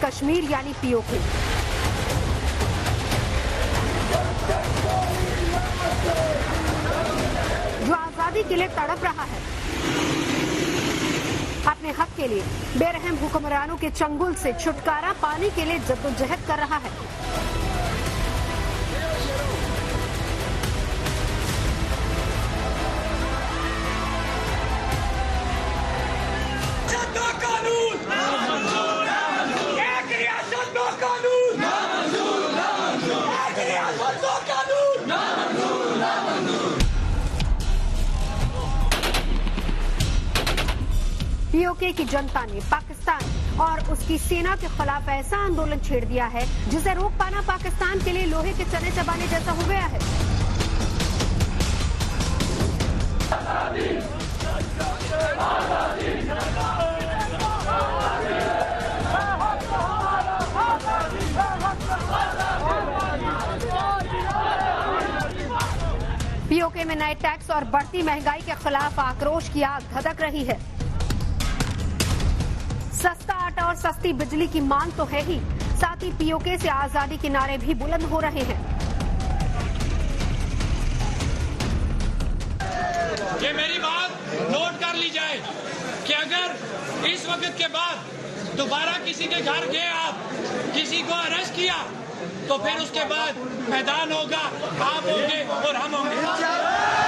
कश्मीर यानी पीओके। जो आजादी के लिए तड़प रहा है, अपने हक के लिए बेरहम हुक्मरानों के चंगुल से छुटकारा पाने के लिए जद्दोजहद कर रहा है। पीओके की जनता ने पाकिस्तान और उसकी सेना के खिलाफ ऐसा आंदोलन छेड़ दिया है जिसे रोक पाना पाकिस्तान के लिए लोहे के चने चबाने जैसा हो गया है। पीओके में नए टैक्स और बढ़ती महंगाई के खिलाफ आक्रोश की आग धधक रही है। सस्ता आटा और सस्ती बिजली की मांग तो है ही, साथ ही पीओके से आजादी के नारे भी बुलंद हो रहे हैं। ये मेरी बात नोट कर ली जाए कि अगर इस वक्त के बाद दोबारा किसी के घर गए, आप किसी को अरेस्ट किया, तो फिर उसके बाद मैदान होगा, आप होंगे और हम होंगे।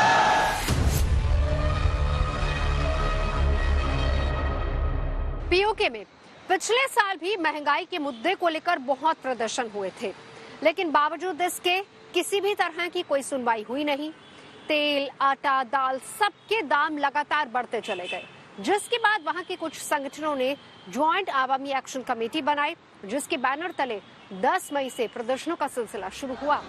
पीओके में पिछले साल भी महंगाई के मुद्दे को लेकर बहुत प्रदर्शन हुए थे, लेकिन बावजूद इसके किसी भी तरह की कोई सुनवाई हुई नहीं। तेल, आटा, दाल सबके दाम लगातार बढ़ते चले गए, जिसके बाद वहां के कुछ संगठनों ने ज्वाइंट आवामी एक्शन कमेटी बनाई, जिसके बैनर तले 10 मई से प्रदर्शनों का सिलसिला शुरू हुआ।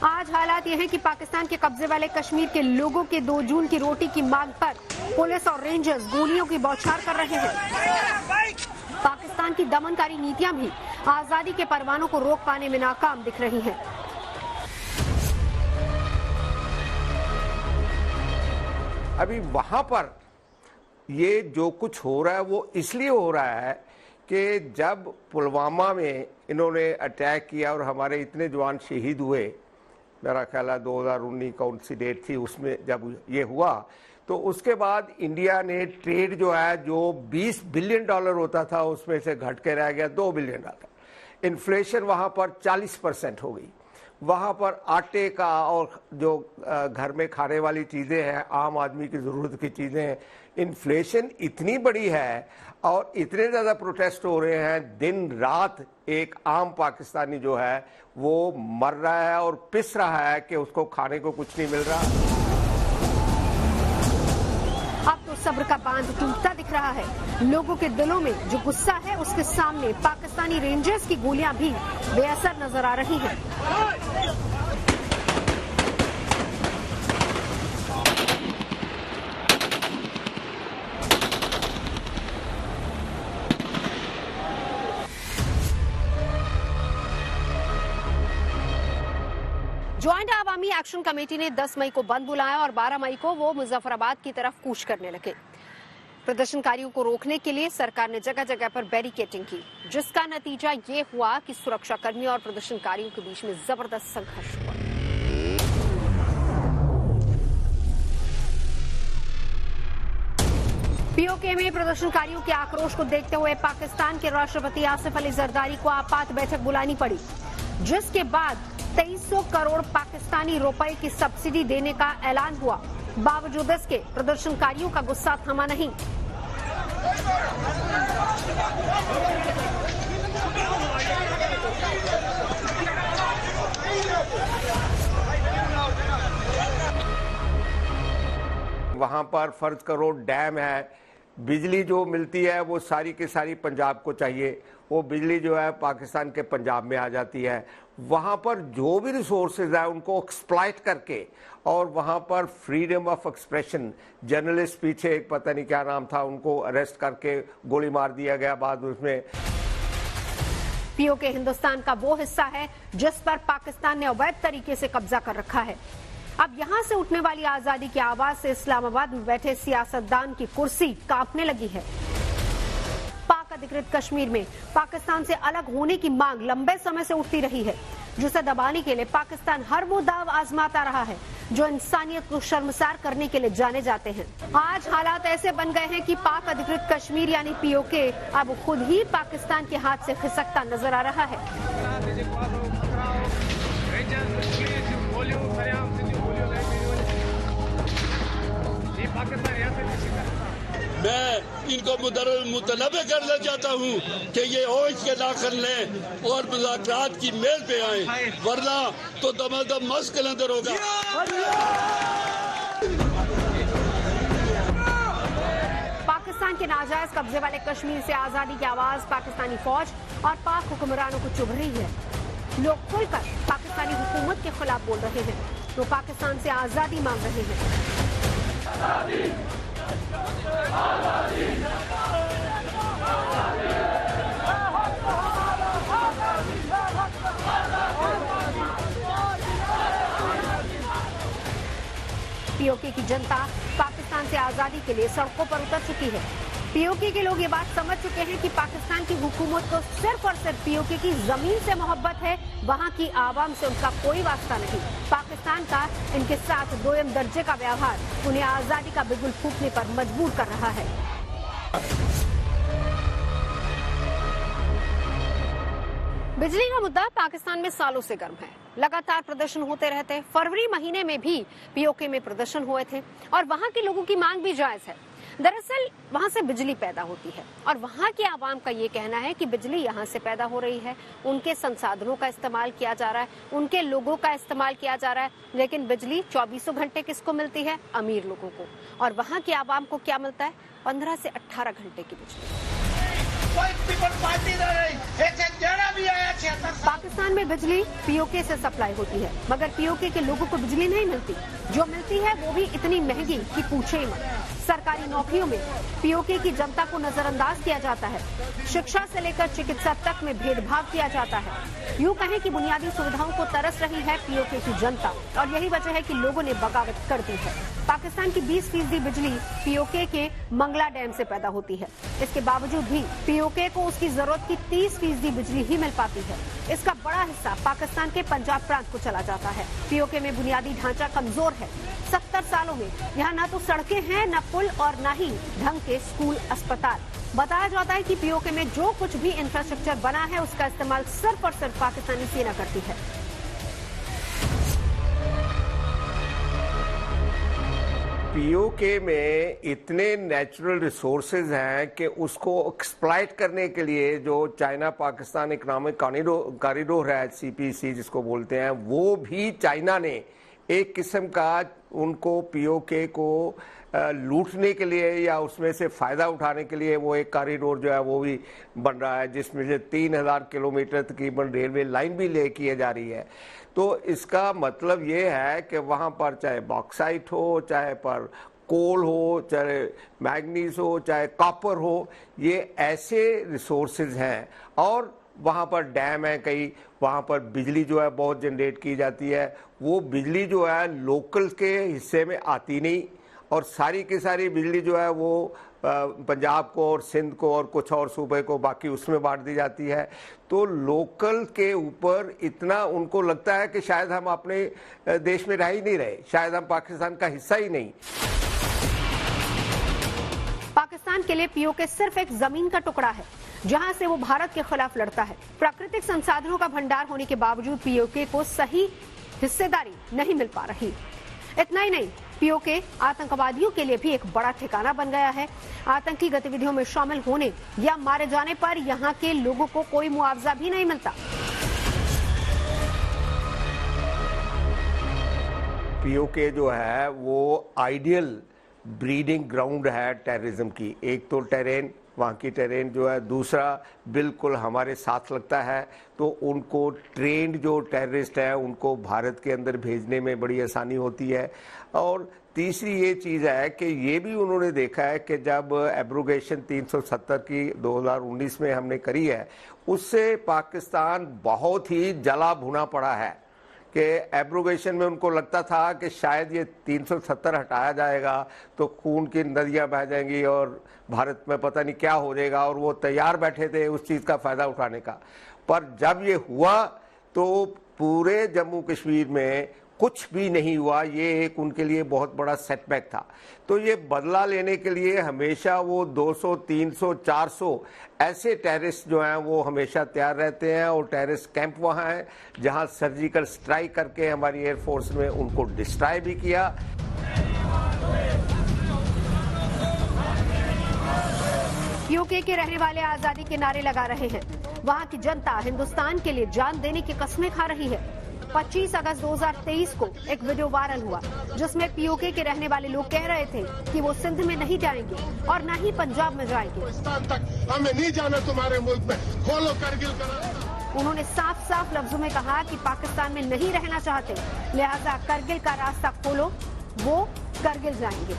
आज हालात यह है कि पाकिस्तान के कब्जे वाले कश्मीर के लोगों के 2 जून की रोटी की मांग पर पुलिस और रेंजर्स गोलियों की बौछार कर रहे हैं। पाकिस्तान की दमनकारी नीतियां भी आजादी के परवानों को रोक पाने में नाकाम दिख रही हैं। अभी वहां पर ये जो कुछ हो रहा है वो इसलिए हो रहा है कि जब पुलवामा में इन्होंने अटैक किया और हमारे इतने जवान शहीद हुए, मेरा ख्याल है 2019 कौन सी डेट थी, उसमें जब ये हुआ तो उसके बाद इंडिया ने ट्रेड जो है जो $20 बिलियन होता था उसमें से घट के रह गया $2 बिलियन। इन्फ्लेशन वहाँ पर 40% हो गई। वहाँ पर आटे का और जो घर में खाने वाली चीज़ें हैं, आम आदमी की ज़रूरत की चीज़ें हैं, इन्फ्लेशन इतनी बड़ी है और इतने ज़्यादा प्रोटेस्ट हो रहे हैं, दिन रात एक आम पाकिस्तानी जो है वो मर रहा है और पिस रहा है कि उसको खाने को कुछ नहीं मिल रहा। अब तो सब्र का बांध टूटता दिख रहा है। लोगों के दिलों में जो गुस्सा है उसके सामने पाकिस्तानी रेंजर्स की गोलियां भी बेअसर नजर आ रही हैं। ज्वाइंट आवामी एक्शन कमेटी ने 10 मई को बंद बुलाया और 12 मई को वो मुजफ्फराबाद की तरफ कूच करने लगे। प्रदर्शनकारियों को रोकने के लिए सरकार ने जगह जगह पर बैरिकेडिंग की, जिसका नतीजा ये हुआ कि सुरक्षाकर्मियों और प्रदर्शनकारियों के बीच में जबरदस्त संघर्ष हुआ। पीओके में प्रदर्शनकारियों के आक्रोश को देखते हुए पाकिस्तान के राष्ट्रपति आसिफ अली जरदारी को आपात बैठक बुलानी पड़ी, जिसके बाद 2300 करोड़ पाकिस्तानी रुपए की सब्सिडी देने का ऐलान हुआ। बावजूद इसके प्रदर्शनकारियों का गुस्सा थमा नहीं। वहां पर फर्ज करो डैम है, बिजली जो मिलती है वो सारी की सारी पंजाब को चाहिए, वो बिजली जो है पाकिस्तान के पंजाब में आ जाती है। वहाँ पर जो भी रिसोर्सेज है उनको एक्सप्लॉइट करके और वहाँ पर फ्रीडम ऑफ एक्सप्रेशन, जर्नलिस्ट पीछे एक पता नहीं क्या नाम था, उनको अरेस्ट करके गोली मार दिया गया बाद उसमें। पीओके हिंदुस्तान का वो हिस्सा है जिस पर पाकिस्तान ने अवैध तरीके से कब्जा कर रखा है। अब यहाँ से उठने वाली आजादी की आवाज से इस्लामाबाद में बैठे सियासतदान की कुर्सी कांपने लगी है। पाक अधिकृत कश्मीर में पाकिस्तान से अलग होने की मांग लंबे समय से उठती रही है, जिसे दबाने के लिए पाकिस्तान हर वो दाव आजमाता रहा है जो इंसानियत को शर्मसार करने के लिए जाने जाते हैं। आज हालात ऐसे बन गए हैं कि पाक अधिकृत कश्मीर यानी पीओके अब खुद ही पाकिस्तान के हाथ से खिसकता नजर आ रहा है। मैं इनको मुतनबे करना चाहता हूँ कि ये होश के दाखिल लें और मुज़ाकरात की मेज पे आए, वरना तो दमादम मस्क के अंदर होगा। पाकिस्तान के नाजायज कब्जे वाले कश्मीर से आजादी की आवाज पाकिस्तानी फौज और पाक हुक्मरानों को चुभ रही है। लोग खुलकर पाकिस्तानी हुकूमत के खिलाफ बोल रहे हैं, वो पाकिस्तान से आजादी मांग रहे हैं। पीओके की जनता पाकिस्तान से आजादी के लिए सड़कों पर उतर चुकी है। पीओके के लोग ये बात समझ चुके हैं कि पाकिस्तान की हुकूमत को सिर्फ और सिर्फ पीओके की जमीन से मोहब्बत है, वहां की आवाम से उनका कोई वास्ता नहीं। पाकिस्तान का इनके साथ दोयम दर्जे का व्यवहार उन्हें आजादी का बिगुल फूंकने पर मजबूर कर रहा है। बिजली का मुद्दा पाकिस्तान में सालों से गर्म है। लगातार प्रदर्शन होते रहते। फरवरी महीने में भी पीओके में प्रदर्शन हुए थे और वहां के लोगों की मांग भी जायज है। दरअसल वहां से बिजली पैदा होती है और वहां के आवाम का ये कहना है कि बिजली यहां से पैदा हो रही है, उनके संसाधनों का इस्तेमाल किया जा रहा है, उनके लोगों का इस्तेमाल किया जा रहा है, लेकिन बिजली 24 घंटे किसको मिलती है? अमीर लोगों को। और वहां के आवाम को क्या मिलता है? 15 से 18 घंटे की बिजली। पाकिस्तान में बिजली पीओके से सप्लाई होती है, मगर पीओके के लोगों को बिजली नहीं मिलती। जो मिलती है वो भी इतनी महंगी कि पूछे ही मत। सरकारी नौकरियों में पीओके की जनता को नजरअंदाज किया जाता है। शिक्षा से लेकर चिकित्सा तक में भेदभाव किया जाता है। यूँ कहें कि बुनियादी सुविधाओं को तरस रही है पीओके की जनता, और यही वजह है कि लोगों ने बगावत कर दी है। पाकिस्तान की 20% बिजली पीओके के मंगला डैम से पैदा होती है। इसके बावजूद भी पीओके को उसकी जरूरत की 30% बिजली ही मिल पाती है। इसका बड़ा हिस्सा पाकिस्तान के पंजाब प्रांत को चला जाता है। पीओके में बुनियादी ढांचा कमजोर है। 70 सालों में यहाँ न तो सड़कें हैं, न पुल और न ही ढंग के स्कूल अस्पताल। बताया जाता है कि पीओके में जो कुछ भी इंफ्रास्ट्रक्चर बना है उसका इस्तेमाल सिर्फ और सिर्फ पाकिस्तानी सेना करती है। पीओके में इतने नेचुरल रिसोर्सेज हैं कि उसको एक्सप्लॉइट करने के लिए जो चाइना पाकिस्तान इकोनॉमिक कॉरिडोर है, सीपीसी जिसको बोलते हैं, वो भी चाइना ने एक किस्म का उनको पीओके को लूटने के लिए या उसमें से फ़ायदा उठाने के लिए वो एक कॉरिडोर जो है वो भी बन रहा है, जिसमें से 3000 किलोमीटर तकरीबन रेलवे लाइन भी ले किए जा रही है। तो इसका मतलब ये है कि वहाँ पर चाहे बॉक्साइट हो, चाहे पर कोल हो, चाहे मैग्नीज हो, चाहे कॉपर हो, ये ऐसे रिसोर्सेज हैं। और वहाँ पर डैम है कई, वहाँ पर बिजली जो है बहुत जनरेट की जाती है। वो बिजली जो है लोकल के हिस्से में आती नहीं, और सारी की सारी बिजली जो है वो पंजाब को और सिंध को और कुछ और सूबे को बाकी उसमें बांट दी जाती है। तो लोकल के ऊपर इतना उनको लगता है कि शायद हम अपने देश में रह ही नहीं रहे, शायद हम पाकिस्तान का हिस्सा ही नहीं। पाकिस्तान के लिए पीओके सिर्फ एक जमीन का टुकड़ा है जहां से वो भारत के खिलाफ लड़ता है। प्राकृतिक संसाधनों का भंडार होने के बावजूद पीओके को सही हिस्सेदारी नहीं मिल पा रही। इतना ही नहीं, पीओके आतंकवादियों के लिए भी एक बड़ा ठिकाना बन गया है। आतंकी गतिविधियों में शामिल होने या मारे जाने पर यहाँ के लोगों को कोई मुआवजा भी नहीं मिलता। पीओके जो है वो आइडियल ब्रीडिंग ग्राउंड है टेररिज्म की। एक तो टेरेन, वहाँ की टेरेन जो है, दूसरा बिल्कुल हमारे साथ लगता है, तो उनको ट्रेंड जो टेररिस्ट है उनको भारत के अंदर भेजने में बड़ी आसानी होती है। और तीसरी ये चीज़ है कि ये भी उन्होंने देखा है कि जब एब्रोगेशन 370 की 2019 में हमने करी है, उससे पाकिस्तान बहुत ही जला भुना पड़ा है, कि एब्रोगेशन में उनको लगता था कि शायद ये 370 हटाया जाएगा तो खून की नदियां बह जाएंगी और भारत में पता नहीं क्या हो जाएगा, और वो तैयार बैठे थे उस चीज़ का फ़ायदा उठाने का। पर जब ये हुआ तो पूरे जम्मू कश्मीर में कुछ भी नहीं हुआ। ये एक उनके लिए बहुत बड़ा सेटबैक था। तो ये बदला लेने के लिए हमेशा वो 200, 300, 400 ऐसे टेररिस्ट जो हैं वो हमेशा तैयार रहते हैं, और टेररिस्ट कैंप वहाँ हैं जहाँ सर्जिकल स्ट्राइक करके हमारी एयरफोर्स में उनको डिस्ट्रॉय भी किया। यूके के रहने वाले आजादी के नारे लगा रहे हैं। वहाँ की जनता हिंदुस्तान के लिए जान देने की कस्में खा रही है। 25 अगस्त 2023 को एक वीडियो वायरल हुआ जिसमें पीओके के रहने वाले लोग कह रहे थे कि वो सिंध में नहीं जाएंगे और न ही पंजाब में जाएंगे। पाकिस्तान तक हमें नहीं जाना, तुम्हारे मुल्क में खोलो करगिल का। उन्होंने साफ साफ लफ्जों में कहा कि पाकिस्तान में नहीं रहना चाहते, लिहाजा करगिल का रास्ता खोलो, वो करगिल जाएंगे।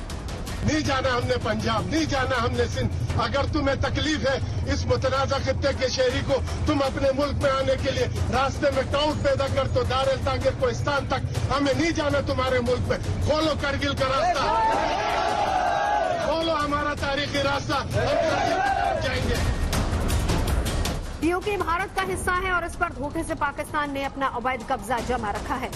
नहीं जाना हमने पंजाब, नहीं जाना हमने सिंध। अगर तुम्हें तकलीफ है इस मुतनाज़ा खित्ते के शहरी को तुम अपने मुल्क में आने के लिए रास्ते में टाउट पैदा कर तो दारुल तांगिर कोहिस्तान तक हमें नहीं जाना, तुम्हारे मुल्क में खोलो करगिल का रास्ता, खोलो हमारा तारीखी रास्ता, हम करगिल जाएंगे। पीओके भारत का हिस्सा है और इस पर धोखे से पाकिस्तान ने अपना अवैध कब्जा जमा रखा है।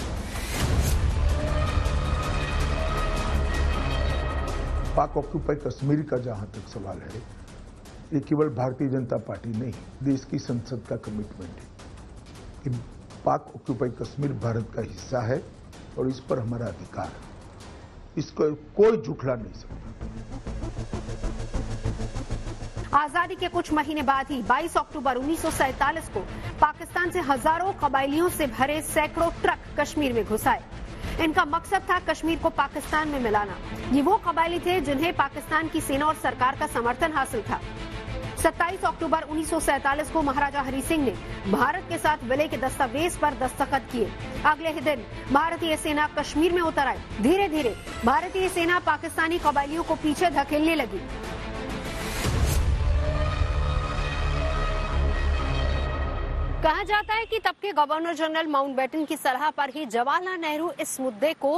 पाक ऑक्यूपाई कश्मीर का जहां तक सवाल है, ये केवल भारतीय जनता पार्टी नहीं, देश की संसद का कमिटमेंट है कि पाक ऑक्यूपाई कश्मीर भारत का हिस्सा है और इस पर हमारा अधिकार है। इसको कोई झुठला नहीं सकता। आजादी के कुछ महीने बाद ही 22 अक्टूबर 1947 को पाकिस्तान से हजारों कबायलियों से भरे सैकड़ों ट्रक कश्मीर में घुस आए। इनका मकसद था कश्मीर को पाकिस्तान में मिलाना। ये वो कबायली थे जिन्हें पाकिस्तान की सेना और सरकार का समर्थन हासिल था। 27 अक्टूबर 1947 को महाराजा हरि सिंह ने भारत के साथ विलय के दस्तावेज पर दस्तखत किए। अगले ही दिन भारतीय सेना कश्मीर में उतर आई। धीरे धीरे भारतीय सेना पाकिस्तानी कबायलियों को पीछे धकेलने लगी। कहा जाता है कि तब के गवर्नर जनरल माउंटबेटन की सलाह पर ही जवाहरलाल नेहरू इस मुद्दे को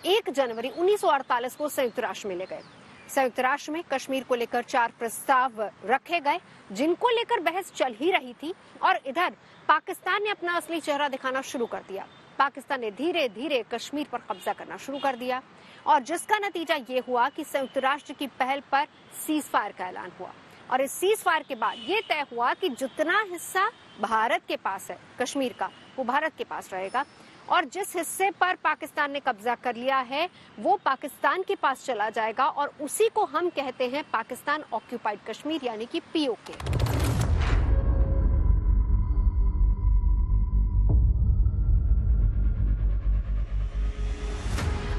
1 जनवरी 1948 को संयुक्त राष्ट्र में ले गए। संयुक्त राष्ट्र में कश्मीर को लेकर 4 प्रस्ताव रखे गए जिनको लेकर बहस चल ही रही थी, और इधर पाकिस्तान ने अपना असली चेहरा दिखाना शुरू कर दिया। पाकिस्तान ने धीरे धीरे कश्मीर पर कब्जा करना शुरू कर दिया, और जिसका नतीजा ये हुआ कि संयुक्त राष्ट्र की पहल पर सीज फायर का ऐलान हुआ। और इस सीज फायर के बाद ये तय हुआ कि जितना हिस्सा भारत के पास है कश्मीर का, वो भारत के पास रहेगा, और जिस हिस्से पर पाकिस्तान ने कब्जा कर लिया है वो पाकिस्तान के पास चला जाएगा, और उसी को हम कहते हैं पाकिस्तान ऑक्यूपाइड कश्मीर यानी कि पीओके।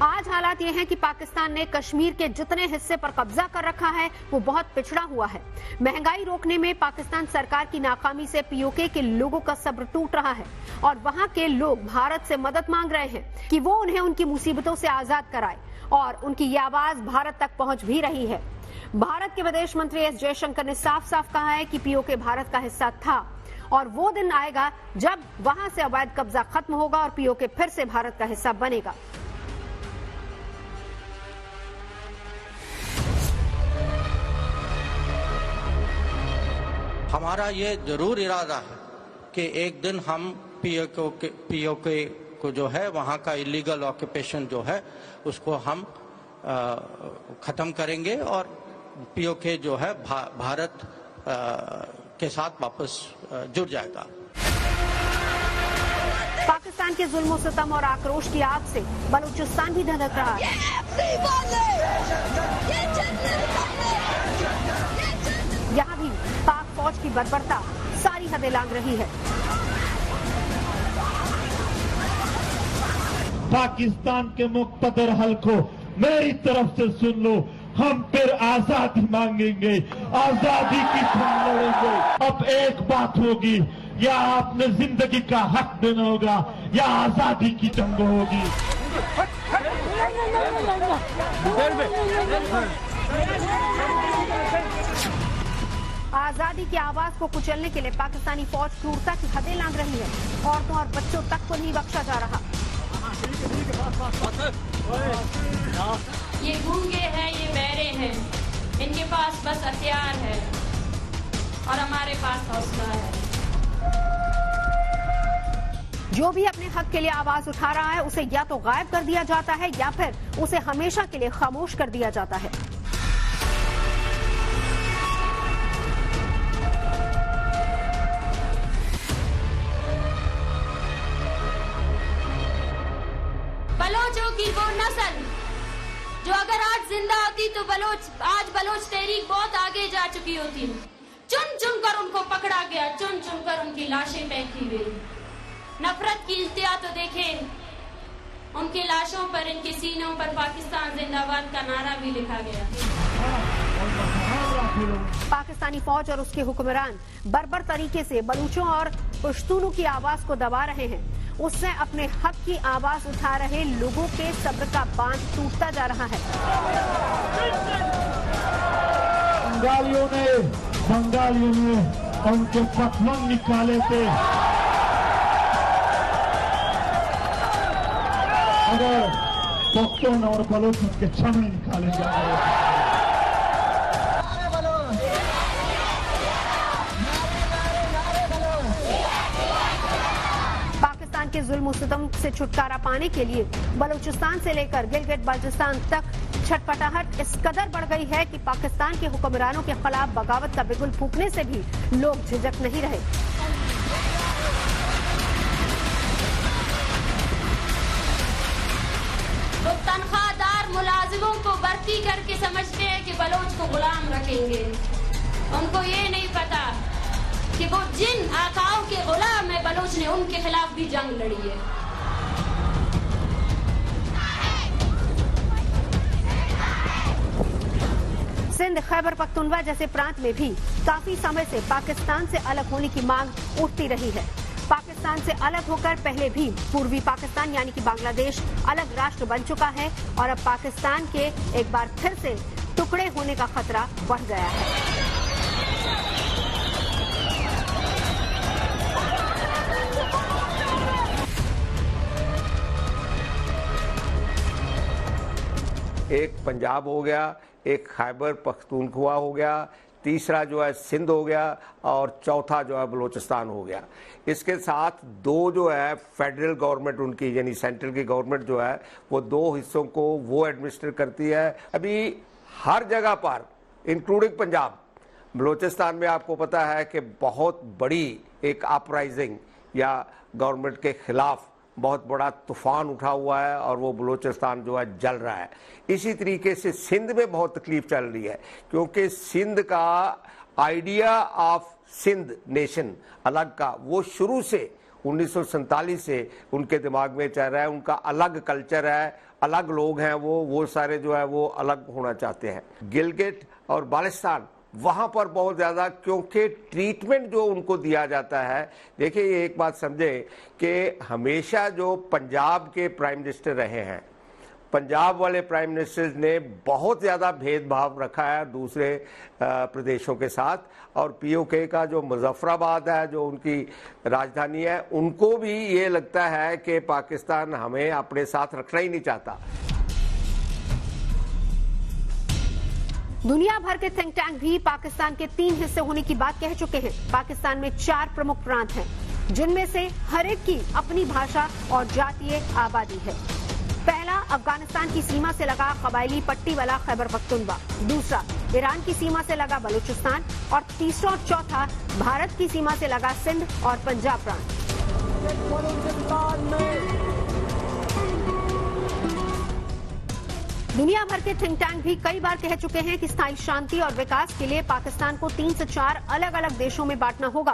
आज हालात ये हैं कि पाकिस्तान ने कश्मीर के जितने हिस्से पर कब्जा कर रखा है वो बहुत पिछड़ा हुआ है। महंगाई रोकने में पाकिस्तान सरकार की नाकामी से पीओके के लोगों का सब्र टूट रहा है, और वहां के लोग भारत से मदद मांग रहे हैं कि वो उन्हें उनकी मुसीबतों से आजाद कराए, और उनकी ये आवाज भारत तक पहुंच भी रही है। भारत के विदेश मंत्री एस जयशंकर ने साफ साफ कहा है कि पीओके भारत का हिस्सा था, और वो दिन आएगा जब वहां से अवैध कब्जा खत्म होगा और पीओके फिर से भारत का हिस्सा बनेगा। हमारा ये जरूर इरादा है कि एक दिन हम पीओके को जो है वहाँ का इलीगल ऑक्यूपेशन जो है उसको हम ख़त्म करेंगे, और पीओके जो है भारत के साथ वापस जुड़ जाएगा। पाकिस्तान के जुल्म सितम और आक्रोश की आग से बलूचिस्तान भी धधक रहा है। यहाँ भी पाक फौज की बर्बरता सारी हदें लांघ रही है। पाकिस्तान के मुक्तदर हल्को मेरी तरफ से सुन लो, हम फिर आजादी मांगेंगे, आजादी की जंग लड़ेंगे। अब एक बात होगी, या आपने जिंदगी का हक देना होगा या आजादी की जंग होगी। आजादी की आवाज को कुचलने के लिए पाकिस्तानी फौज क्रूरता की हदें लांघ रही है। औरतों और बच्चों तक को नहीं बख्शा जा रहा। ये गूंगे हैं, ये बहरे हैं, इनके पास बस हथियार है और हमारे पास हौसला है। जो भी अपने हक के लिए आवाज उठा रहा है उसे या तो गायब कर दिया जाता है या फिर उसे हमेशा के लिए खामोश कर दिया जाता है। बलोचों की वो नस्ल जो अगर आज जिंदा होती तो आज बलोच तहरीक बहुत आगे जा चुकी होती। चुन चुन कर उनको पकड़ा गया, चुन चुन कर उनकी लाशें फेंकी गई। नफरत की इल्तिया तो देखें, उनकी लाशों पर, इनके सीनों पर पाकिस्तान जिंदाबाद का नारा भी लिखा गया। पाकिस्तानी फौज और उसके हुक्मरान बर्बर तरीके से बलूचों और पश्तूनों की आवाज को दबा रहे हैं। उससे अपने हक की आवाज उठा रहे लोगों के सब्र का बांध टूटता जा रहा है। बंगालियों ने उनके पतलंग निकाले थे। अगर पख्तून और बलोच के छमड़े निकाले जा रहे हैं। पाकिस्तान के जुल्म सितम से छुटकारा पाने के लिए बलूचिस्तान से लेकर गिलगित बाल्टिस्तान तक छटपटाहट इस कदर बढ़ गई है कि पाकिस्तान के हुक्मरानों के खिलाफ बगावत का बिगुल फूंकने से भी लोग झिझक नहीं रहे। वो तनख्वाहदार मुलाजिमों को भर्ती करके समझते हैं कि बलोच को गुलाम रखेंगे। उनको ये नहीं पता कि वो जिन आकाओं के गुलाम है बलोच ने उनके खिलाफ भी जंग लड़ी है। सिंध, खैबर पख्तूनख्वा जैसे प्रांत में भी काफी समय से पाकिस्तान से अलग होने की मांग उठती रही है। पाकिस्तान से अलग होकर पहले भी पूर्वी पाकिस्तान यानी कि बांग्लादेश अलग राष्ट्र बन चुका है और अब पाकिस्तान के एक बार फिर से टुकड़े होने का खतरा बढ़ गया है। एक पंजाब हो गया, एक खैबर पख्तूनख्वा हो गया, तीसरा जो है सिंध हो गया और चौथा जो है बलूचिस्तान हो गया। इसके साथ दो जो है फेडरल गवर्नमेंट उनकी यानी सेंट्रल की गवर्नमेंट जो है वो दो हिस्सों को वो एडमिनिस्टर करती है। अभी हर जगह पर इंक्लूडिंग पंजाब, बलूचिस्तान में आपको पता है कि बहुत बड़ी एक अपराइजिंग या गवर्नमेंट के खिलाफ बहुत बड़ा तूफान उठा हुआ है और वो बलूचिस्तान जो है जल रहा है। इसी तरीके से सिंध में बहुत तकलीफ चल रही है क्योंकि सिंध का आइडिया ऑफ सिंध नेशन अलग का वो शुरू से 1947 से उनके दिमाग में चल रहा है। उनका अलग कल्चर है, अलग लोग हैं, वो सारे जो है वो अलग होना चाहते हैं। गिलगित और बाल्टिस्तान वहां पर बहुत ज्यादा क्योंकि ट्रीटमेंट जो उनको दिया जाता है। देखिए ये एक बात समझे कि हमेशा जो पंजाब के प्राइम मिनिस्टर रहे हैं, पंजाब वाले प्राइम मिनिस्टर ने बहुत ज़्यादा भेदभाव रखा है दूसरे प्रदेशों के साथ। और पीओके का जो मुजफ्फराबाद है जो उनकी राजधानी है, उनको भी ये लगता है कि पाकिस्तान हमें अपने साथ रखना ही नहीं चाहता। दुनिया भर के थिंक टैंक भी पाकिस्तान के 3 हिस्से होने की बात कह चुके हैं। पाकिस्तान में 4 प्रमुख प्रांत हैं जिनमें से हर एक की अपनी भाषा और जातीय आबादी है। पहला अफगानिस्तान की सीमा से लगा कबायली पट्टी वाला खैबर पख्तूनख्वा, दूसरा ईरान की सीमा से लगा बलूचिस्तान और तीसरा और चौथा भारत की सीमा से लगा सिंध और पंजाब प्रांत। दुनिया भर के थिंक टैंक भी कई बार कह चुके हैं कि स्थायी शांति और विकास के लिए पाकिस्तान को 3 से 4 अलग अलग देशों में बांटना होगा।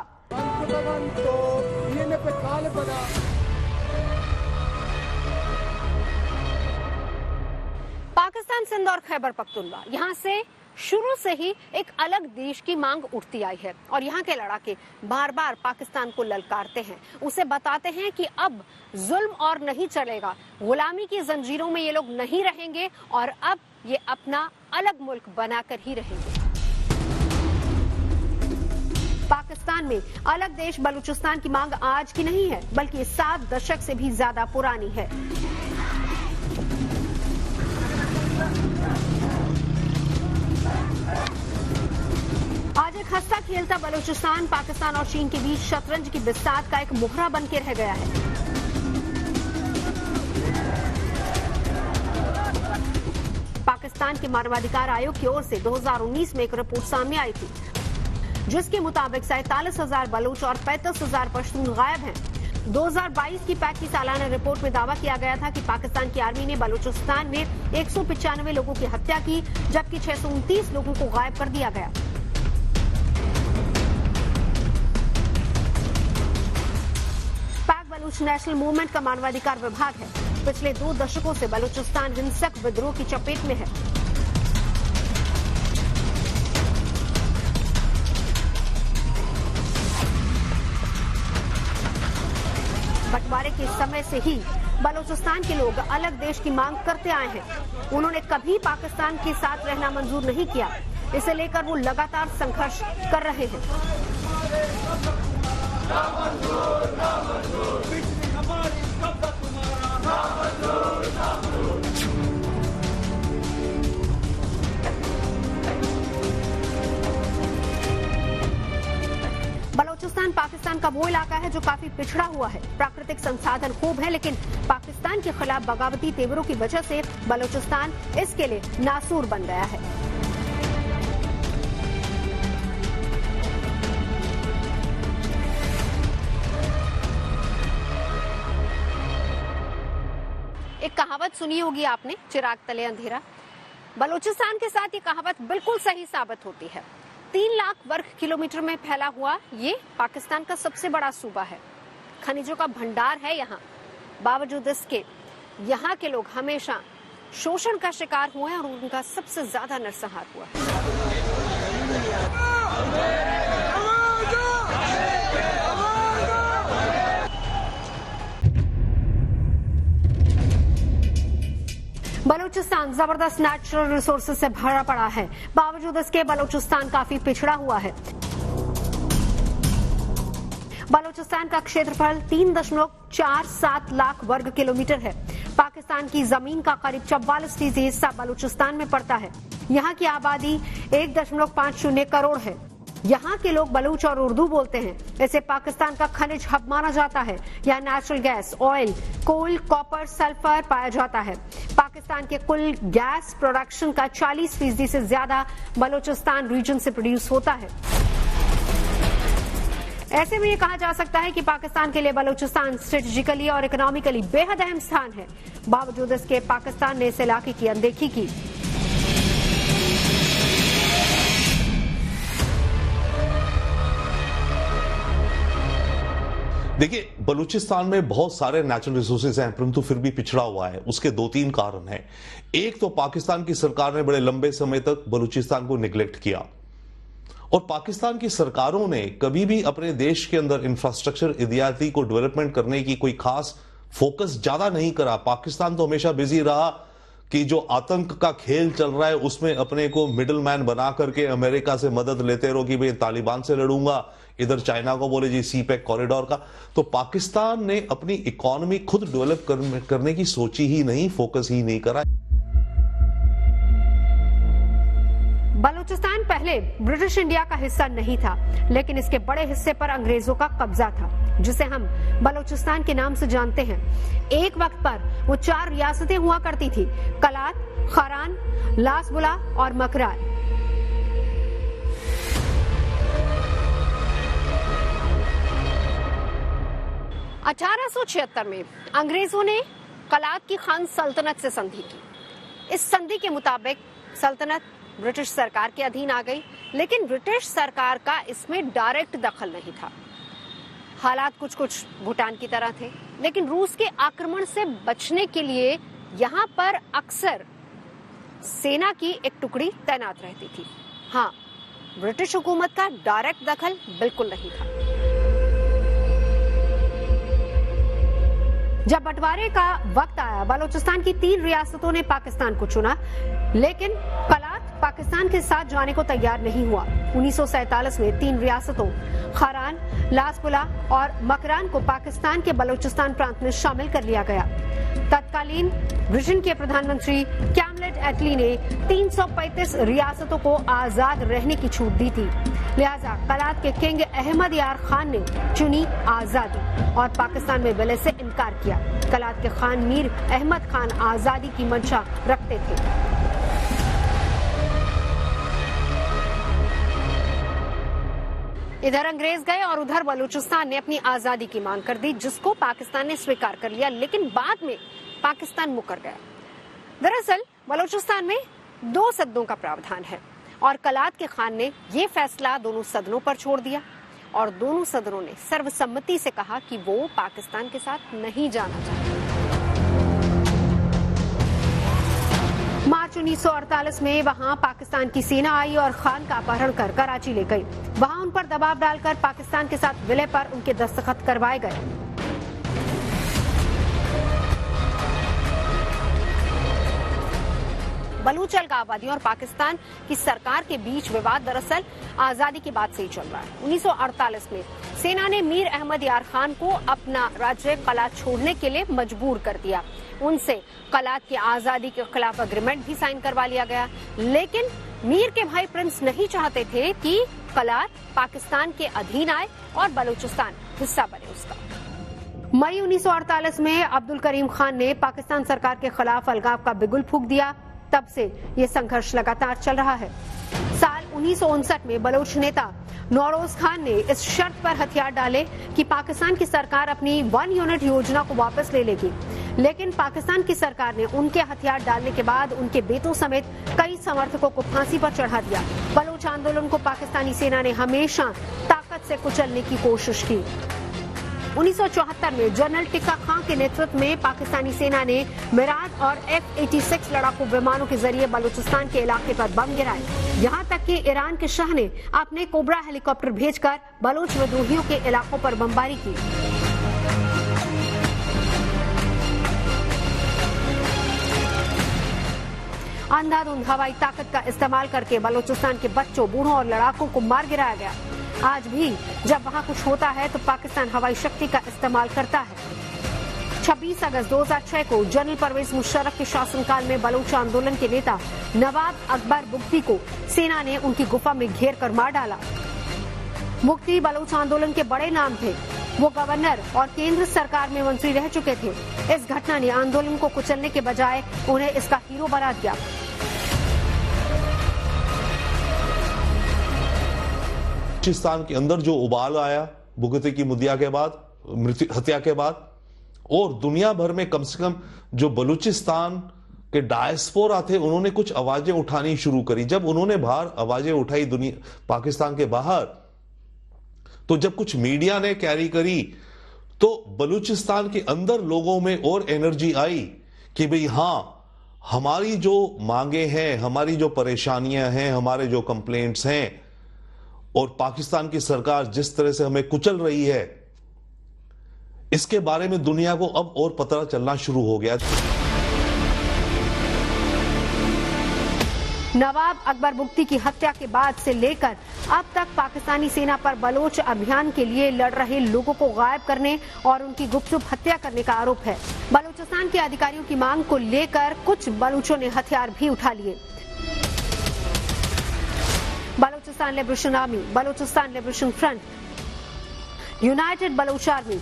पाकिस्तान, सिंध और खैबर पख्तूनख्वा यहाँ से शुरू से ही एक अलग देश की मांग उठती आई है और यहाँ के लड़ाके बार बार पाकिस्तान को ललकारते हैं, उसे बताते हैं कि अब जुल्म और नहीं चलेगा, गुलामी की जंजीरों में ये लोग नहीं रहेंगे और अब ये अपना अलग मुल्क बनाकर ही रहेंगे। पाकिस्तान बलूचिस्तान में अलग देश बलूचिस्तान की मांग आज की नहीं है, बल्कि 7 दशक से भी ज्यादा पुरानी है। आज एक हंसता खेलता बलूचिस्तान पाकिस्तान और चीन के बीच शतरंज की बिसात का एक मोहरा बन के रह गया है। पाकिस्तान के मानवाधिकार आयोग की ओर से 2019 में एक रिपोर्ट सामने आई थी, जिसके मुताबिक 47,000 बलूच और 35,000 पश्तून गायब हैं। 2022 की पैक की सालाना रिपोर्ट में दावा किया गया था कि पाकिस्तान की आर्मी ने बलूचिस्तान में 195 लोगों की हत्या की, जबकि 629 लोगों को गायब कर दिया गया। बलूच नेशनल मूवमेंट का मानवाधिकार विभाग है। पिछले 2 दशकों से बलूचिस्तान हिंसक विद्रोह की चपेट में है। बंटवारे के समय से ही बलूचिस्तान के लोग अलग देश की मांग करते आए हैं। उन्होंने कभी पाकिस्तान के साथ रहना मंजूर नहीं किया। इसे लेकर वो लगातार संघर्ष कर रहे हैं। बलूचिस्तान पाकिस्तान का वो इलाका है जो काफी पिछड़ा हुआ है। प्राकृतिक संसाधन खूब है, लेकिन पाकिस्तान के खिलाफ बगावती तेवरों की वजह से बलूचिस्तान इसके लिए नासूर बन गया है। एक कहावत सुनी होगी आपने, चिराग तले अंधेरा। बलूचिस्तान के साथ ये कहावत बिल्कुल सही साबित होती है। 3 लाख वर्ग किलोमीटर में फैला हुआ ये पाकिस्तान का सबसे बड़ा सूबा है। खनिजों का भंडार है यहाँ। बावजूद इसके यहाँ के लोग हमेशा शोषण का शिकार हुए हैं और उनका सबसे ज्यादा नरसंहार हुआ है। बलूचिस्तान जबरदस्त नेचुरल रिसोर्सेज से भरा पड़ा है। बावजूद इसके बलूचिस्तान काफी पिछड़ा हुआ है। बलूचिस्तान का क्षेत्रफल 3.47 लाख वर्ग किलोमीटर है। पाकिस्तान की जमीन का करीब 44% हिस्सा बलूचिस्तान में पड़ता है। यहाँ की आबादी 1.50 करोड़ है। यहाँ के लोग बलूच और उर्दू बोलते हैं। इसे पाकिस्तान का खनिज हब माना जाता है। यहाँ नेचुरल गैस, ऑयल, कोल, कॉपर, सल्फर पाया जाता है। पाकिस्तान के कुल गैस प्रोडक्शन का 40% से ज्यादा बलूचिस्तान रीजन से प्रोड्यूस होता है। ऐसे में ये कहा जा सकता है कि पाकिस्तान के लिए बलूचिस्तान स्ट्रेटेजिकली और इकोनॉमिकली बेहद अहम स्थान है। बावजूद इसके पाकिस्तान ने इस इलाके की अनदेखी की। देखिए, बलूचिस्तान में बहुत सारे नेचुरल रिसोर्सेज हैं, परंतु फिर भी पिछड़ा हुआ है। उसके 2-3 कारण हैं। एक तो पाकिस्तान की सरकार ने बड़े लंबे समय तक बलूचिस्तान को निगलेक्ट किया और पाकिस्तान की सरकारों ने कभी भी अपने देश के अंदर इंफ्रास्ट्रक्चर इत्यादि को डेवलपमेंट करने की कोई खास फोकस ज्यादा नहीं करा। पाकिस्तान तो हमेशा बिजी रहा कि जो आतंक का खेल चल रहा है उसमें अपने को मिडिल मैन बना करके अमेरिका से मदद लेते रहो कि भाई तालिबान से लड़ूंगा, इधर चाइना को बोले जी सी-पैक कॉरिडोर का। तो पाकिस्तान ने अपनी इकोनॉमी खुद डेवलप करने की सोची ही नहीं, फोकस ही नहीं करा। बलूचिस्तान पहले ब्रिटिश इंडिया का हिस्सा नहीं था, लेकिन इसके बड़े हिस्से पर अंग्रेजों का कब्जा था, जिसे हम बलूचिस्तान के नाम से जानते हैं। एक वक्त पर वो 4 रियासतें हुआ करती थी: कलात, खरान, लासबुला और मकरार। (1876) में अंग्रेजों ने कलात की खान सल्तनत से संधि की। इस संधि के मुताबिक सल्तनत ब्रिटिश सरकार के अधीन आ गई, लेकिन ब्रिटिश सरकार का इसमें डायरेक्ट दखल नहीं था। हालात कुछ भूटान की तरह थे, लेकिन रूस के आक्रमण से बचने के लिए यहाँ पर अक्सर सेना की एक टुकड़ी तैनात रहती थी। हाँ, ब्रिटिश हुकूमत का डायरेक्ट दखल बिल्कुल नहीं था। जब बंटवारे का वक्त आया, बलूचिस्तान की 3 रियासतों ने पाकिस्तान को चुना, लेकिन कलात, पाकिस्तान के साथ जाने को तैयार नहीं हुआ। 1947 में 3 रियासतों खारान, लासपुला और मकरान को पाकिस्तान के बलूचिस्तान प्रांत में शामिल कर लिया गया। तत्कालीन ब्रिटेन के प्रधानमंत्री कैमलेट एटली ने 335 रियासतों को आजाद रहने की छूट दी थी। लिहाजा कलात के किंग अहमद यार खान ने चुनी आजादी और पाकिस्तान में विलय से इनकार किया। कलात के खान मीर अहमद खान आजादी की मंशा रखते थे। इधर अंग्रेज गए और उधर बलूचिस्तान ने अपनी आजादी की मांग कर दी, जिसको पाकिस्तान ने स्वीकार कर लिया, लेकिन बाद में पाकिस्तान मुकर गया। दरअसल बलूचिस्तान में 2 सदनों का प्रावधान है और कलात के खान ने ये फैसला दोनों सदनों पर छोड़ दिया और दोनों सदनों ने सर्वसम्मति से कहा कि वो पाकिस्तान के साथ नहीं जाना चाहते। मार्च 1948 में वहां पाकिस्तान की सेना आई और खान का अपहरण कर कराची ले गई। वहां उन पर दबाव डालकर पाकिस्तान के साथ विलय पर उनके दस्तखत करवाए गए। बलूच अलगाववादियों और पाकिस्तान की सरकार के बीच विवाद दरअसल आजादी की बात से ही चल रहा है। 1948 में सेना ने मीर अहमद यार खान को अपना राज्य कलात छोड़ने के लिए मजबूर कर दिया। उनसे कलात की आजादी के खिलाफ एग्रीमेंट भी साइन करवा लिया गया, लेकिन मीर के भाई प्रिंस नहीं चाहते थे कि कलात पाकिस्तान के अधीन आए और बलूचिस्तान हिस्सा बने उसका। मई 1948 में अब्दुल करीम खान ने पाकिस्तान सरकार के खिलाफ अलगाव का बिगुल फूंक दिया। तब से ये संघर्ष लगातार चल रहा है। साल 1959 में बलोच नेता नौरोज खान ने इस शर्त पर हथियार डाले कि पाकिस्तान की सरकार अपनी 1 यूनिट योजना को वापस ले लेगी, लेकिन पाकिस्तान की सरकार ने उनके हथियार डालने के बाद उनके बेटों समेत कई समर्थकों को फांसी पर चढ़ा दिया। बलोच आंदोलन को पाकिस्तानी सेना ने हमेशा ताकत से कुचलने की कोशिश की। 1974 में जनरल टिक्का खां के नेतृत्व में पाकिस्तानी सेना ने मिराज और F-86 लड़ाकू विमानों के जरिए बलूचिस्तान के इलाके पर बम गिराए। यहां तक कि ईरान के शाह ने अपने कोबरा हेलीकॉप्टर भेजकर बलूच विद्रोहियों के इलाकों पर बमबारी की। अंधाधुंध हवाई ताकत का इस्तेमाल करके बलूचिस्तान के बच्चों, बूढ़ों और लड़ाकों को मार गिराया गया। आज भी जब वहां कुछ होता है तो पाकिस्तान हवाई शक्ति का इस्तेमाल करता है। 26 अगस्त 2006 को जनरल परवेज मुशर्रफ के शासनकाल में बलूच आंदोलन के नेता नवाब अकबर बुख्ती को सेना ने उनकी गुफा में घेर कर मार डाला। बुख्ती बलूच आंदोलन के बड़े नाम थे। वो गवर्नर और केंद्र सरकार में मंत्री रह चुके थे। इस घटना ने आंदोलन को कुचलने के बजाय उन्हें इसका हीरो बना दिया। बलूचिस्तान के अंदर जो उबाल आया बुगती की मुद्दा के बाद, हत्या के बाद, और दुनिया भर में कम से कम जो बलूचिस्तान के डायस्पोरा थे उन्होंने कुछ आवाजें उठानी शुरू करी। जब उन्होंने बाहर आवाजें उठाई दुनिया पाकिस्तान के बाहर, तो जब कुछ मीडिया ने कैरी करी तो बलूचिस्तान के अंदर लोगों में और एनर्जी आई कि भाई हां, हमारी जो मांगे हैं, हमारी जो परेशानियां हैं, हमारे जो कंप्लेंट्स हैं, और पाकिस्तान की सरकार जिस तरह से हमें कुचल रही है, इसके बारे में दुनिया को अब और पता चलना शुरू हो गया। नवाब अकबर बुख्ती की हत्या के बाद से लेकर अब तक पाकिस्तानी सेना पर बलोच अभियान के लिए लड़ रहे लोगों को गायब करने और उनकी गुपचुप हत्या करने का आरोप है। बलूचिस्तान के अधिकारियों की मांग को लेकर कुछ बलूचों ने हथियार भी उठा लिए। Balochistan liberation army, Balochistan liberation front, united Baloch army,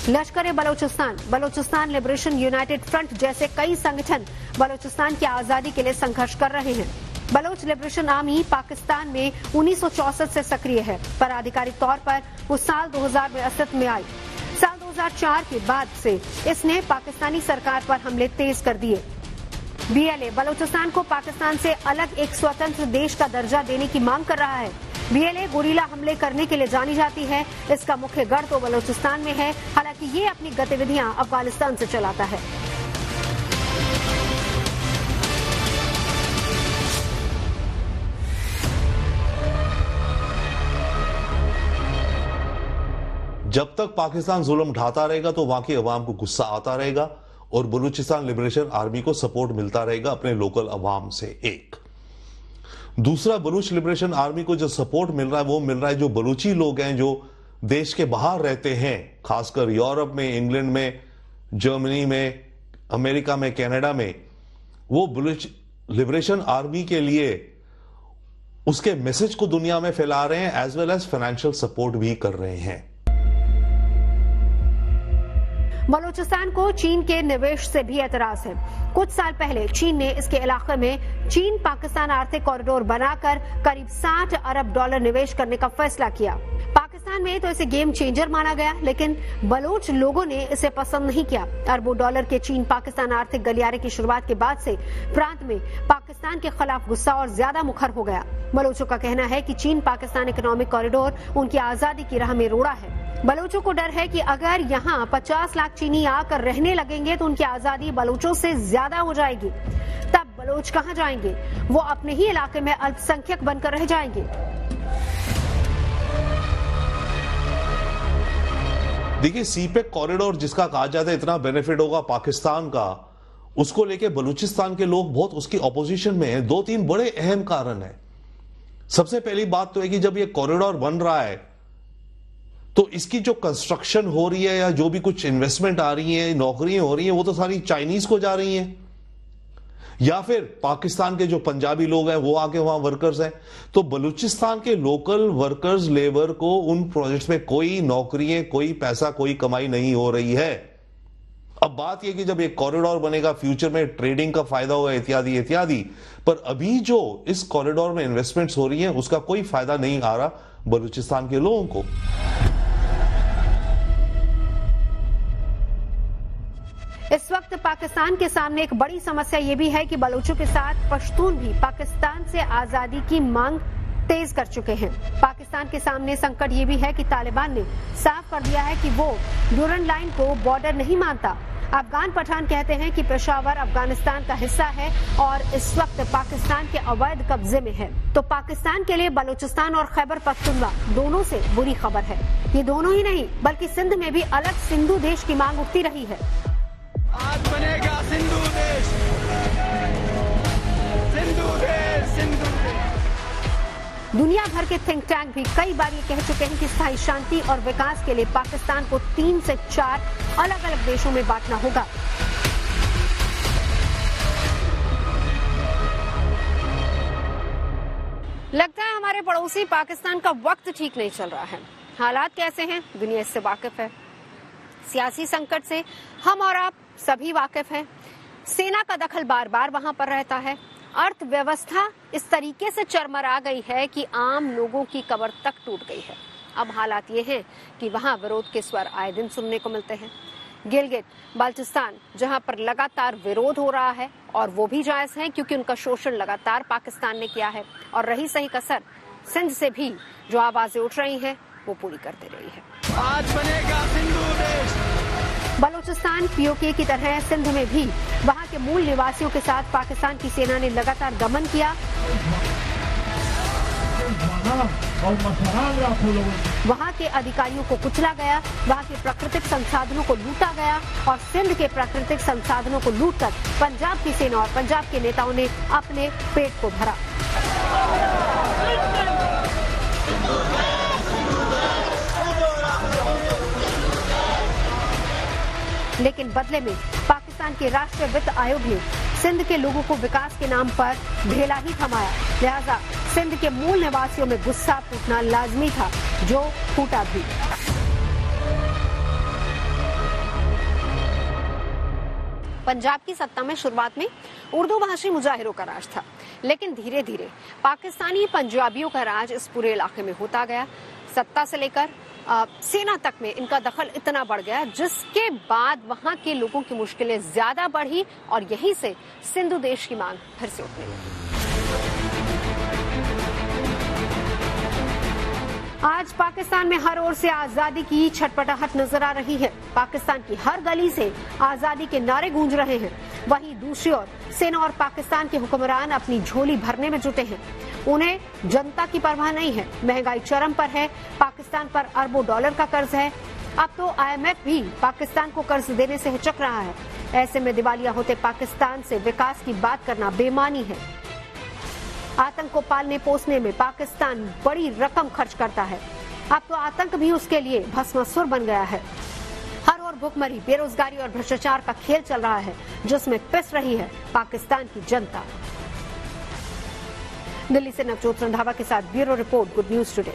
Lashkar Balochistan, Balochistan liberation united front जैसे कई संगठन बलूचिस्तान की आजादी के लिए संघर्ष कर रहे हैं। बलोच लिबरेशन आर्मी पाकिस्तान में 1964 से सक्रिय है, पर आधिकारिक तौर पर वो साल 2000 में अस्तित्व में आई। साल 2004 के बाद से इसने पाकिस्तानी सरकार पर हमले तेज कर दिए। BLA बलूचिस्तान को पाकिस्तान से अलग एक स्वतंत्र देश का दर्जा देने की मांग कर रहा है। BLA गुरीला हमले करने के लिए जानी जाती है। इसका मुख्य गढ़ तो बलूचिस्तान में है, हालांकि ये अपनी गतिविधियां अफगानिस्तान से चलाता है। जब तक पाकिस्तान जुल्म ढाता रहेगा तो वहां की अवाम को गुस्सा आता रहेगा और बलूचिस्तान लिबरेशन आर्मी को सपोर्ट मिलता रहेगा अपने लोकल अवाम से। एक दूसरा, बलूच लिबरेशन आर्मी को जो सपोर्ट मिल रहा है वो मिल रहा है जो बलूची लोग हैं जो देश के बाहर रहते हैं, खासकर यूरोप में, इंग्लैंड में, जर्मनी में, अमेरिका में, कनाडा में, वो बलूच लिबरेशन आर्मी के लिए उसके मैसेज को दुनिया में फैला रहे हैं, as well as financial support भी कर रहे हैं। बलूचिस्तान को चीन के निवेश से भी एतराज है। कुछ साल पहले चीन ने इसके इलाके में चीन पाकिस्तान आर्थिक कॉरिडोर बनाकर करीब $60 अरब निवेश करने का फैसला किया। पाकिस्तान में तो इसे गेम चेंजर माना गया, लेकिन बलूच लोगों ने इसे पसंद नहीं किया। अरबों डॉलर के चीन पाकिस्तान आर्थिक गलियारे की शुरुआत के बाद से प्रांत में पाकिस्तान के खिलाफ गुस्सा और ज्यादा मुखर हो गया। बलूचों का कहना है कि चीन पाकिस्तान इकोनॉमिक कॉरिडोर उनकी आजादी की राह में रोड़ा है। बलूचों को डर है कि अगर यहाँ 50 लाख चीनी आकर रहने लगेंगे तो उनकी आजादी बलूचों से ज्यादा हो जाएगी। तब बलूच कहाँ जाएंगे? वो अपने ही इलाके में अल्पसंख्यक बनकर रह जाएंगे। देखिए, सीपेक कॉरिडोर जिसका कहा जाता है इतना बेनिफिट होगा पाकिस्तान का, उसको लेके बलूचिस्तान के लोग बहुत उसकी ऑपोजिशन में हैं। 2-3 बड़े अहम कारण हैं। सबसे पहली बात तो है कि जब ये कॉरिडोर बन रहा है तो इसकी जो कंस्ट्रक्शन हो रही है या जो भी कुछ इन्वेस्टमेंट आ रही है, नौकरियां हो रही हैं, वो तो सारी चाइनीज को जा रही हैं, या फिर पाकिस्तान के जो पंजाबी लोग हैं वो आके वहां वर्कर्स हैं। तो बलूचिस्तान के लोकल वर्कर्स, लेबर को उन प्रोजेक्ट्स में कोई नौकरियां, कोई पैसा, कोई कमाई नहीं हो रही है। अब बात यह कि जब एक कॉरिडोर बनेगा, फ्यूचर में ट्रेडिंग का फायदा होगा, इत्यादि इत्यादि, पर अभी जो इस कॉरिडोर में इन्वेस्टमेंट्स हो रही हैं उसका कोई फायदा नहीं आ रहा बलूचिस्तान के लोगों को। इस वक्त पाकिस्तान के सामने एक बड़ी समस्या ये भी है कि बलूचों के साथ पश्तून भी पाकिस्तान से आजादी की मांग तेज कर चुके हैं। पाकिस्तान के सामने संकट ये भी है कि तालिबान ने साफ कर दिया है कि वो ड्यूरन लाइन को बॉर्डर नहीं मानता। अफगान पठान कहते हैं कि पेशावर अफगानिस्तान का हिस्सा है और इस वक्त पाकिस्तान के अवैध कब्जे में है। तो पाकिस्तान के लिए बलूचिस्तान और खैबर पख्तूनख्वा दोनों से बुरी खबर है। ये दोनों ही नहीं बल्कि सिंध में भी अलग सिंधु देश की मांग उठती रही है। आज बनेगा सिंधु देश, सिंधु देश, सिंधु देश। दुनिया भर के थिंक टैंक भी कई बार ये कह चुके हैं कि स्थायी शांति और विकास के लिए पाकिस्तान को 3 से 4 अलग अलग देशों में बांटना होगा। लगता है हमारे पड़ोसी पाकिस्तान का वक्त ठीक नहीं चल रहा है। हालात कैसे हैं दुनिया इससे वाकिफ है। सियासी संकट से हम और आप सभी वाकिफ हैं। सेना का दखल बार बार वहां पर रहता है। अर्थव्यवस्था इस तरीके से चरमरा गई है कि आम लोगों की कमर तक टूट गई है। अब हालात ये हैं कि वहां विरोध के स्वर आए दिन सुनने को मिलते हैं। गिलगित बाल्टिस्तान जहां पर लगातार विरोध हो रहा है और वो भी जायज है क्योंकि उनका शोषण लगातार पाकिस्तान ने किया है, और रही सही कसर सिंध से भी जो आवाजें उठ रही हैं वो पूरी करते रही है। आज बनेगा सिंधु देश। बलूचिस्तान पीओके की तरह सिंध में भी वहां के मूल निवासियों के साथ पाकिस्तान की सेना ने लगातार दमन किया। वहां के अधिकारियों को कुचला गया, वहां के प्राकृतिक संसाधनों को लूटा गया और सिंध के प्राकृतिक संसाधनों को लूटकर पंजाब की सेना और पंजाब के नेताओं ने अपने पेट को भरा। लेकिन बदले में पाकिस्तान के राष्ट्रीय वित्त आयोग ने सिंध के लोगों को विकास के नाम पर ढेला ही थमाया। लिहाजा सिंध के मूल निवासियों में गुस्सा फूटना लाजमी था, जो फूटा भी। पंजाब की सत्ता में शुरुआत में उर्दू भाषी मुजाहिरों का राज था, लेकिन धीरे धीरे पाकिस्तानी पंजाबियों का राज इस पूरे इलाके में होता गया। सत्ता से लेकर सेना तक में इनका दखल इतना बढ़ गया, जिसके बाद वहां के लोगों की मुश्किलें ज्यादा बढ़ी और यहीं से सिंधु देश की मांग फिर से उठने लगी। आज पाकिस्तान में हर ओर से आजादी की छटपटाहट नजर आ रही है। पाकिस्तान की हर गली से आजादी के नारे गूंज रहे हैं। वहीं दूसरी ओर सेना और पाकिस्तान के हुक्मरान अपनी झोली भरने में जुटे हैं। उन्हें जनता की परवाह नहीं है। महंगाई चरम पर है, पाकिस्तान पर अरबों डॉलर का कर्ज है। अब तो IMF भी पाकिस्तान को कर्ज देने से हिचक रहा है। ऐसे में दिवालिया होते पाकिस्तान से विकास की बात करना बेमानी है। आतंक को पालने पोसने में पाकिस्तान बड़ी रकम खर्च करता है। अब तो आतंक भी उसके लिए भस्मासुर बन गया है। हर ओर भुखमरी, बेरोजगारी और भ्रष्टाचार का खेल चल रहा है, जिसमें पिस रही है पाकिस्तान की जनता। दिल्ली से नवजोत रंधावा के साथ bureau report, good news today.